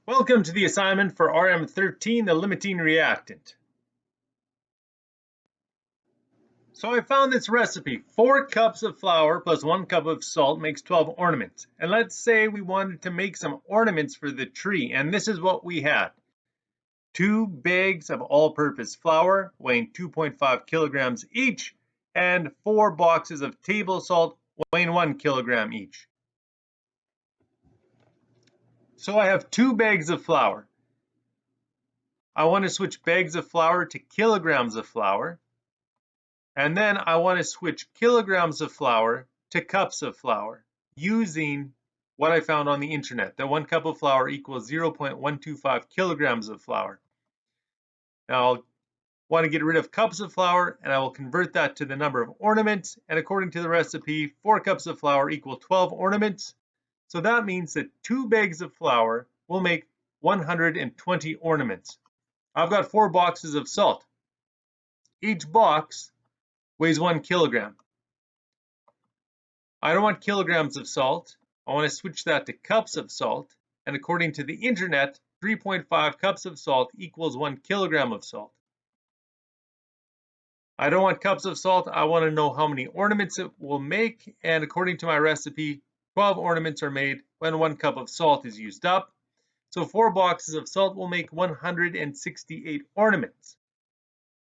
Welcome to the assignment for RM13, the limiting reactant. So I found this recipe. 4 cups of flour plus 1 cup of salt makes 12 ornaments. And let's say we wanted to make some ornaments for the tree, and this is what we had. 2 bags of all-purpose flour weighing 2.5 kilograms each, and 4 boxes of table salt weighing 1 kilogram each. So I have 2 bags of flour. I want to switch bags of flour to kilograms of flour. And then I want to switch kilograms of flour to cups of flour using what I found on the internet, that 1 cup of flour equals 0.125 kilograms of flour. Now I'll want to get rid of cups of flour, and I will convert that to the number of ornaments. And according to the recipe, 4 cups of flour equal 12 ornaments. So that means that 2 bags of flour will make 120 ornaments. I've got 4 boxes of salt. Each box weighs 1 kilogram. I don't want kilograms of salt. I want to switch that to cups of salt. And according to the internet, 3.5 cups of salt equals 1 kilogram of salt. I don't want cups of salt. I want to know how many ornaments it will make. And according to my recipe, 12 ornaments are made when 1 cup of salt is used up. So 4 boxes of salt will make 168 ornaments.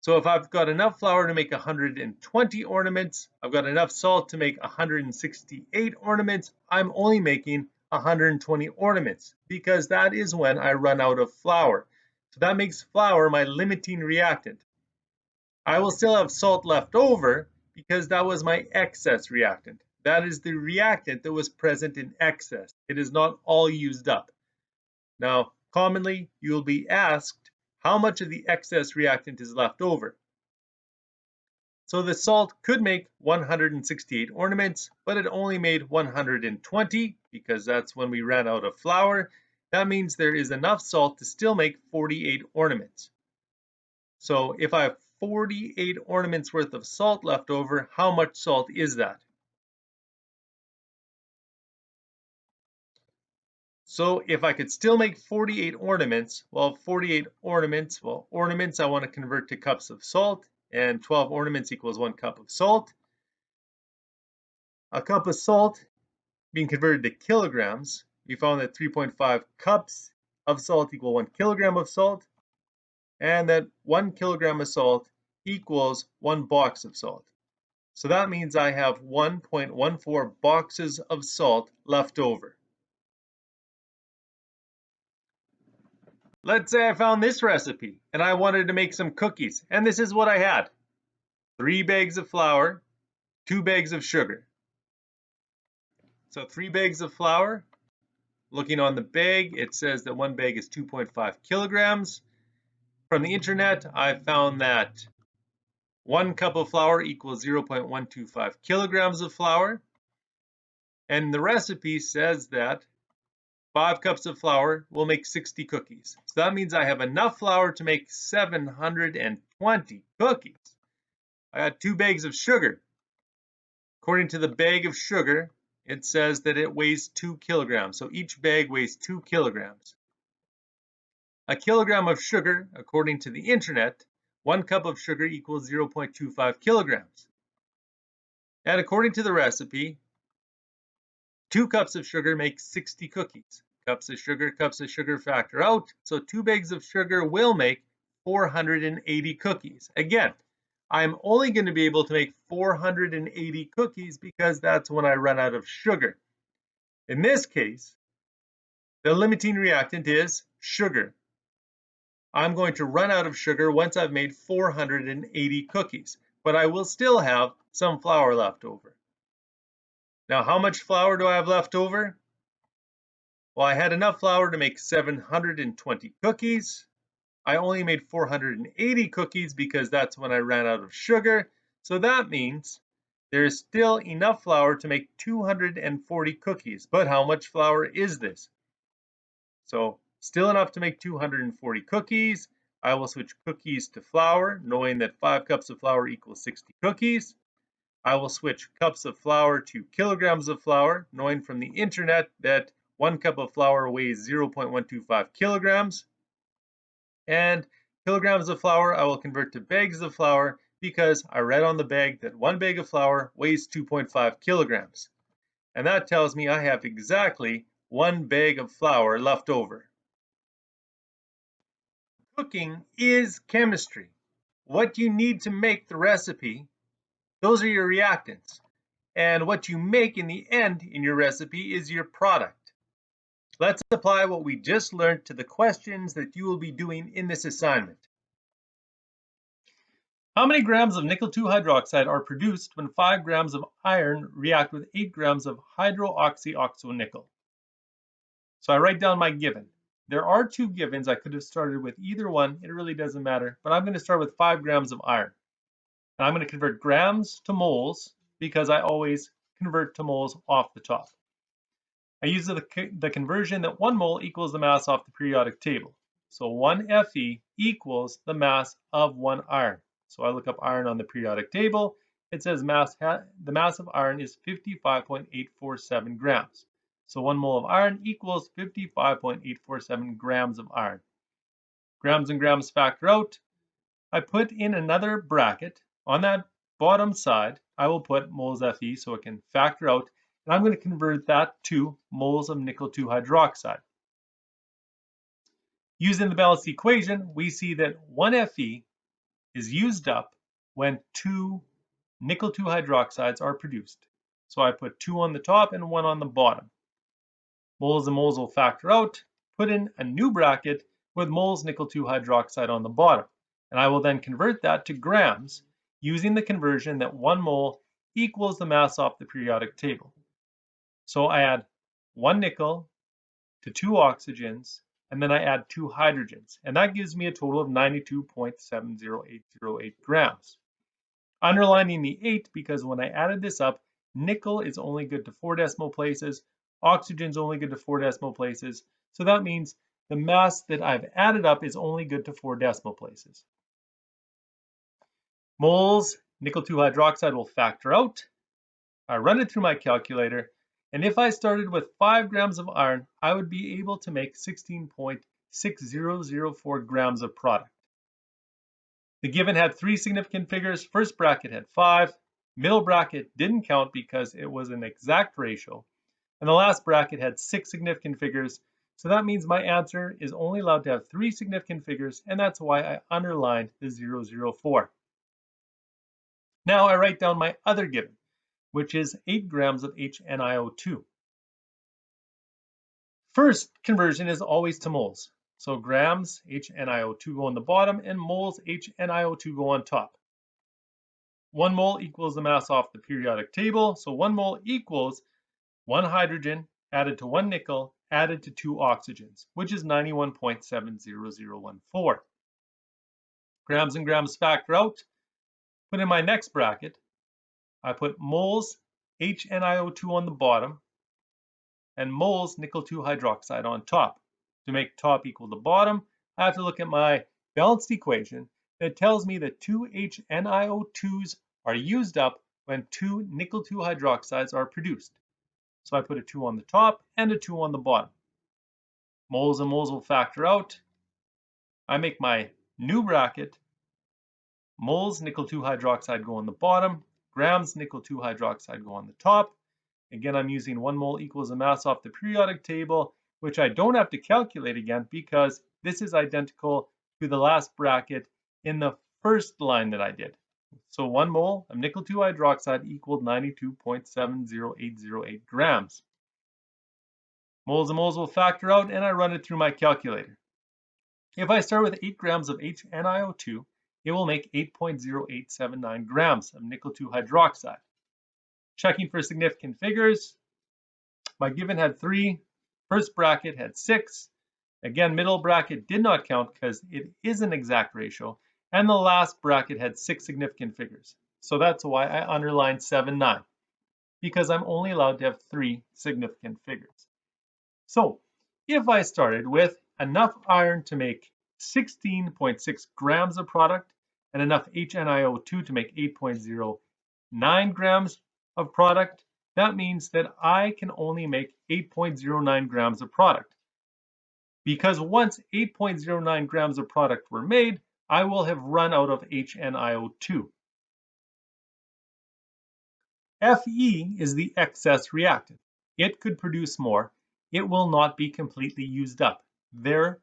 So if I've got enough flour to make 120 ornaments, I've got enough salt to make 168 ornaments, I'm only making 120 ornaments because that is when I run out of flour. So that makes flour my limiting reactant. I will still have salt left over because that was my excess reactant. That is the reactant that was present in excess. It is not all used up. Now, commonly, you'll be asked how much of the excess reactant is left over. So the salt could make 168 ornaments, but it only made 120 because that's when we ran out of flour. That means there is enough salt to still make 48 ornaments. So if I have 48 ornaments worth of salt left over, how much salt is that? So if I could still make 48 ornaments, well, ornaments I want to convert to cups of salt, and 12 ornaments equals 1 cup of salt. A cup of salt being converted to kilograms, we found that 3.5 cups of salt equal 1 kilogram of salt, and that 1 kilogram of salt equals 1 box of salt. So that means I have 1.14 boxes of salt left over. Let's say I found this recipe and I wanted to make some cookies, and this is what I had. 3 bags of flour, 2 bags of sugar. So 3 bags of flour. Looking on the bag, it says that 1 bag is 2.5 kilograms. From the internet, I found that 1 cup of flour equals 0.125 kilograms of flour. And the recipe says that 5 cups of flour will make 60 cookies. So that means I have enough flour to make 720 cookies. I got 2 bags of sugar. According to the bag of sugar, it says that it weighs 2 kilograms. So each bag weighs 2 kilograms. A kilogram of sugar, according to the internet, 1 cup of sugar equals 0.25 kilograms. And according to the recipe, 2 cups of sugar make 60 cookies. Cups of sugar factor out. So 2 bags of sugar will make 480 cookies. Again, I'm only going to be able to make 480 cookies because that's when I run out of sugar. In this case, the limiting reactant is sugar. I'm going to run out of sugar once I've made 480 cookies, but I will still have some flour left over. Now, how much flour do I have left over? Well, I had enough flour to make 720 cookies. I only made 480 cookies because that's when I ran out of sugar. So that means there is still enough flour to make 240 cookies. But how much flour is this? So still enough to make 240 cookies. I will switch cookies to flour, knowing that 5 cups of flour equals 60 cookies. I will switch cups of flour to kilograms of flour, knowing from the internet that 1 cup of flour weighs 0.125 kilograms. And kilograms of flour I will convert to bags of flour because I read on the bag that 1 bag of flour weighs 2.5 kilograms. And that tells me I have exactly 1 bag of flour left over. Cooking is chemistry. What you need to make the recipe, those are your reactants. And what you make in the end in your recipe is your product. Let's apply what we just learned to the questions that you will be doing in this assignment. How many grams of nickel 2 hydroxide are produced when 5 grams of iron react with 8 grams of hydroxyoctonickel? So I write down my given. There are 2 givens. I could have started with either one. It really doesn't matter. But I'm going to start with 5 grams of iron. And I'm going to convert grams to moles because I always convert to moles off the top. I use the conversion that 1 mole equals the mass off the periodic table. So 1 Fe equals the mass of 1 iron. So I look up iron on the periodic table. It says the mass of iron is 55.847 grams. So 1 mole of iron equals 55.847 grams of iron. Grams and grams factor out. I put in another bracket. On that bottom side, I will put moles Fe so it can factor out. And I'm going to convert that to moles of nickel 2 hydroxide. Using the balanced equation, we see that 1 Fe is used up when 2 nickel 2 hydroxides are produced. So I put 2 on the top and 1 on the bottom. Moles and moles will factor out, put in a new bracket with moles nickel 2 hydroxide on the bottom. And I will then convert that to grams using the conversion that 1 mole equals the mass off the periodic table. So I add 1 nickel to 2 oxygens, and then I add 2 hydrogens, and that gives me a total of 92.70808 grams. Underlining the 8 because when I added this up, nickel is only good to 4 decimal places, oxygen is only good to 4 decimal places, so that means the mass that I've added up is only good to 4 decimal places. Moles nickel 2 hydroxide will factor out. I run it through my calculator, and if I started with 5 grams of iron, I would be able to make 16.6004 grams of product. The given had 3 significant figures. First bracket had 5. Middle bracket didn't count because it was an exact ratio. And the last bracket had 6 significant figures. So that means my answer is only allowed to have 3 significant figures, and that's why I underlined the 004. Now I write down my other given, which is 8 grams of HNiO2. First conversion is always to moles. So grams HNiO2 go on the bottom and moles HNiO2 go on top. 1 mole equals the mass off the periodic table. So 1 mole equals 1 hydrogen added to 1 nickel added to 2 oxygens, which is 91.70014. Grams and grams factor out. Put in my next bracket. I put moles HNiO2 on the bottom and moles nickel 2 hydroxide on top. To make top equal to bottom, I have to look at my balanced equation that tells me that 2 HNiO2s are used up when 2 nickel 2 hydroxides are produced. So I put a 2 on the top and a 2 on the bottom. Moles and moles will factor out. I make my new bracket. Moles nickel 2 hydroxide go on the bottom. Grams nickel 2 hydroxide go on the top. Again, I'm using 1 mole equals the mass off the periodic table, which I don't have to calculate again because this is identical to the last bracket in the first line that I did. So 1 mole of nickel 2 hydroxide equaled 92.70808 grams. Moles and moles will factor out, and I run it through my calculator. If I start with 8 grams of HNiO2, it will make 8.0879 grams of nickel 2 hydroxide. Checking for significant figures, my given had 3, first bracket had 6, again middle bracket did not count because it is an exact ratio, and the last bracket had 6 significant figures. So that's why I underlined 7, 9, because I'm only allowed to have 3 significant figures. So if I started with enough iron to make 16.6 grams of product and enough HNiO2 to make 8.09 grams of product, that means that I can only make 8.09 grams of product. Because once 8.09 grams of product were made, I will have run out of HNIO2. Fe is the excess reactant. It could produce more. It will not be completely used up. There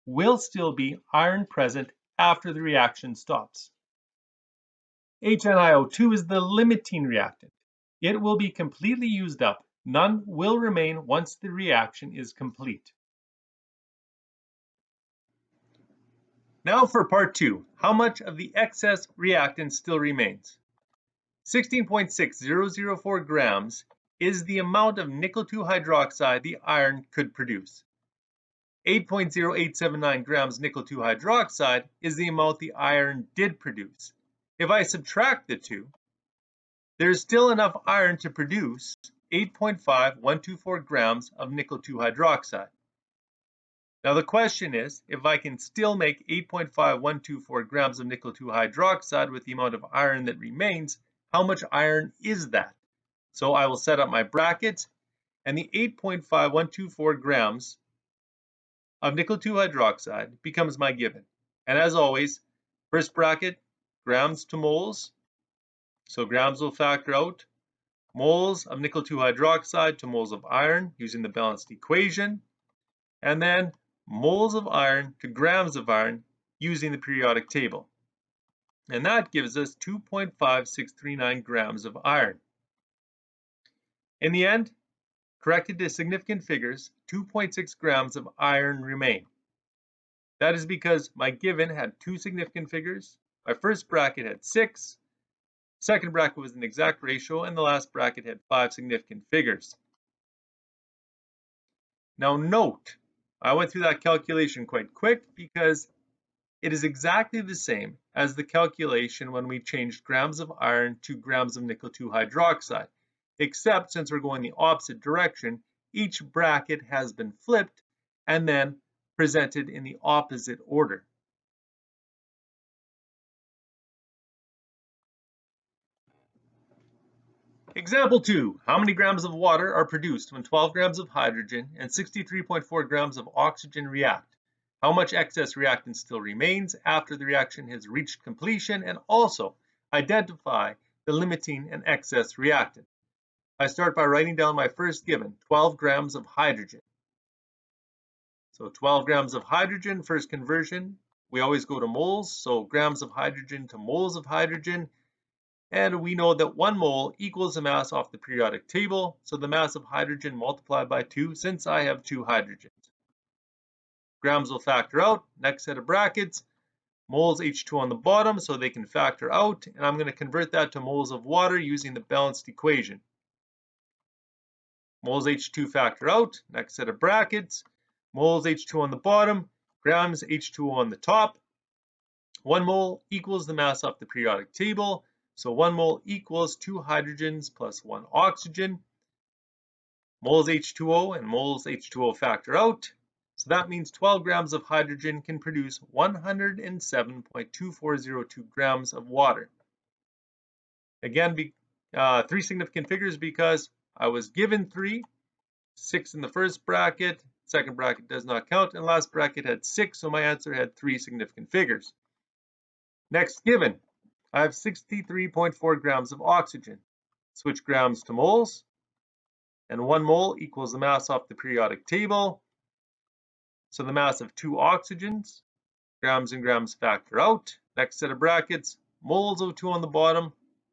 will still be iron present after the reaction stops. HNIO2 is the limiting reactant. It will be completely used up. None will remain once the reaction is complete. Now for part 2, how much of the excess reactant still remains? 16.6004 grams is the amount of nickel 2 hydroxide the iron could produce. 8.0879 grams nickel 2 hydroxide is the amount the iron did produce. If I subtract the two, there's still enough iron to produce 8.5124 grams of nickel 2 hydroxide. Now the question is, if I can still make 8.5124 grams of nickel 2 hydroxide with the amount of iron that remains, how much iron is that? So I will set up my brackets, and the 8.5124 grams of nickel 2 hydroxide becomes my given. And as always, first bracket, grams to moles. So grams will factor out. Moles of nickel 2 hydroxide to moles of iron using the balanced equation. And then moles of iron to grams of iron using the periodic table. And that gives us 2.5639 grams of iron. In the end, corrected to significant figures, 2.6 grams of iron remain. That is because my given had two significant figures. My first bracket had 6, second bracket was an exact ratio, and the last bracket had 5 significant figures. Now note, I went through that calculation quite quick because it is exactly the same as the calculation when we changed grams of iron to grams of nickel 2 hydroxide, except since we're going the opposite direction, each bracket has been flipped and then presented in the opposite order. Example 2. How many grams of water are produced when 12 grams of hydrogen and 63.4 grams of oxygen react? How much excess reactant still remains after the reaction has reached completion, and also identify the limiting and excess reactant. I start by writing down my first given, 12 grams of hydrogen. So 12 grams of hydrogen, first conversion, we always go to moles, so grams of hydrogen to moles of hydrogen. And we know that 1 mole equals the mass off the periodic table, so the mass of hydrogen multiplied by 2 since I have 2 hydrogens. Grams will factor out, next set of brackets, moles H2 on the bottom so they can factor out, and I'm going to convert that to moles of water using the balanced equation. Moles H2 factor out, next set of brackets, moles H2 on the bottom, grams H2O on the top. 1 mole equals the mass off the periodic table, so 1 mole equals 2 hydrogens plus 1 oxygen. Moles H2O and moles H2O factor out. So that means 12 grams of hydrogen can produce 107.2402 grams of water. Again, 3 significant figures because I was given 3, 6 in the first bracket, second bracket does not count, and last bracket had 6, so my answer had 3 significant figures. Next given, I have 63.4 grams of oxygen. Switch grams to moles, and 1 mole equals the mass off the periodic table. So the mass of 2 oxygens, grams and grams factor out. Next set of brackets, moles O2 on the bottom,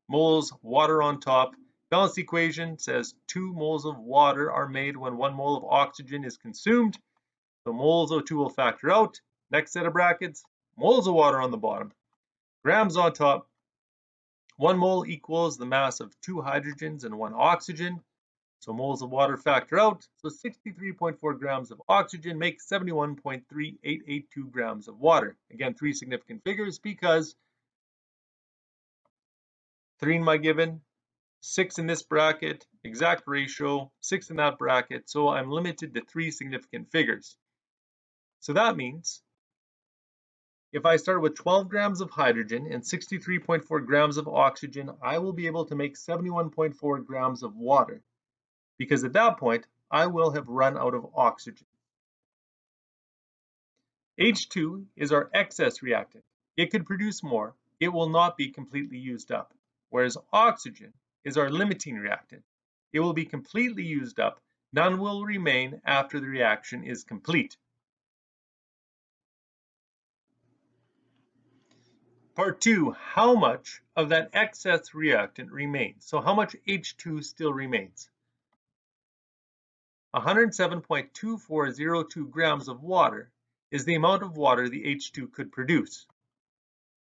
moles water on top. Balanced equation says 2 moles of water are made when 1 mole of oxygen is consumed. So moles O2 will factor out. Next set of brackets, moles of water on the bottom, grams on top. 1 mole equals the mass of 2 hydrogens and 1 oxygen. So moles of water factor out. So 63.4 grams of oxygen make 71.3882 grams of water. Again, 3 significant figures because 3 in my given, 6 in this bracket, exact ratio, 6 in that bracket. So I'm limited to 3 significant figures. So that means If I start with 12 grams of hydrogen and 63.4 grams of oxygen, I will be able to make 71.4 grams of water, because at that point, I will have run out of oxygen. H2 is our excess reactant. It could produce more. It will not be completely used up. Whereas oxygen is our limiting reactant. It will be completely used up. None will remain after the reaction is complete. Part 2, how much of that excess reactant remains? So how much H2 still remains? 107.2402 grams of water is the amount of water the H2 could produce.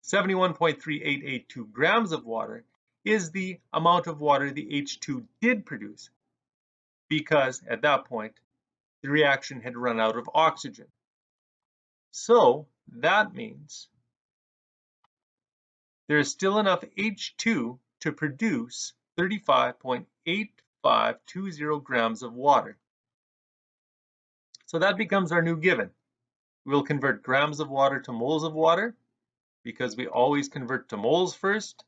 71.3882 grams of water is the amount of water the H2 did produce, because at that point, the reaction had run out of oxygen. So that means there is still enough H2 to produce 35.8520 grams of water. So that becomes our new given. We'll convert grams of water to moles of water, because we always convert to moles first,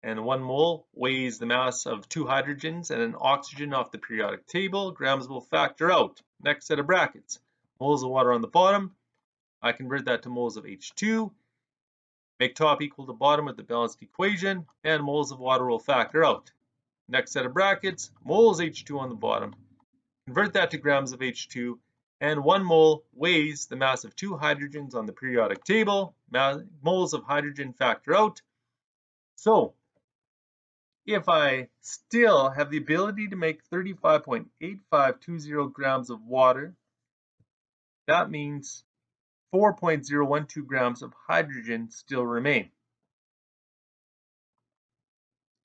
and 1 mole weighs the mass of 2 hydrogens and an oxygen off the periodic table. Grams will factor out. Next set of brackets. Moles of water on the bottom. I convert that to moles of H2. Make top equal to bottom with the balanced equation, and moles of water will factor out. Next set of brackets. Moles H2 on the bottom. Convert that to grams of H2, and 1 mole weighs the mass of 2 hydrogens on the periodic table. Moles of hydrogen factor out. So if I still have the ability to make 35.8520 grams of water, that means 4.012 grams of hydrogen still remain.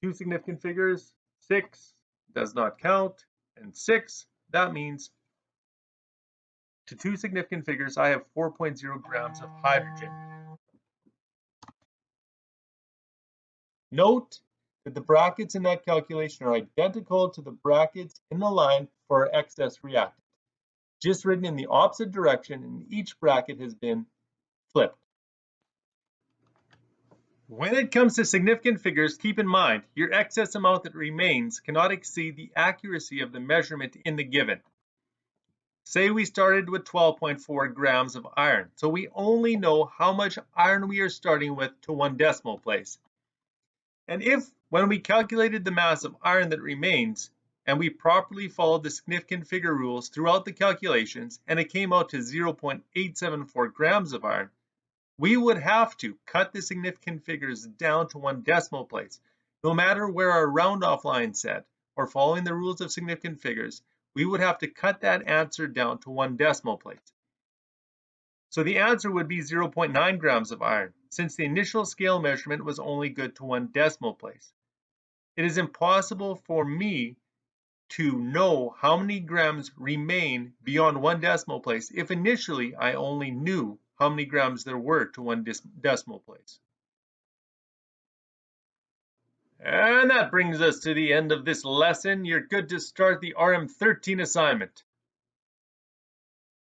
Two significant figures, 6 does not count, and 6, that means to 2 significant figures, I have 4.0 grams of hydrogen. Note that the brackets in that calculation are identical to the brackets in the line for our excess reactant, just written in the opposite direction, and each bracket has been flipped. When it comes to significant figures, keep in mind your excess amount that remains cannot exceed the accuracy of the measurement in the given. Say we started with 12.4 grams of iron, so we only know how much iron we are starting with to 1 decimal place. And if, when we calculated the mass of iron that remains, and we properly followed the significant figure rules throughout the calculations, and it came out to 0.874 grams of iron, we would have to cut the significant figures down to 1 decimal place. No matter where our round-off line set, or following the rules of significant figures, we would have to cut that answer down to 1 decimal place. So the answer would be 0.9 grams of iron, since the initial scale measurement was only good to 1 decimal place. It is impossible for me to know how many grams remain beyond 1 decimal place if initially I only knew how many grams there were to 1 decimal place. And that brings us to the end of this lesson. You're good to start the RM13 assignment.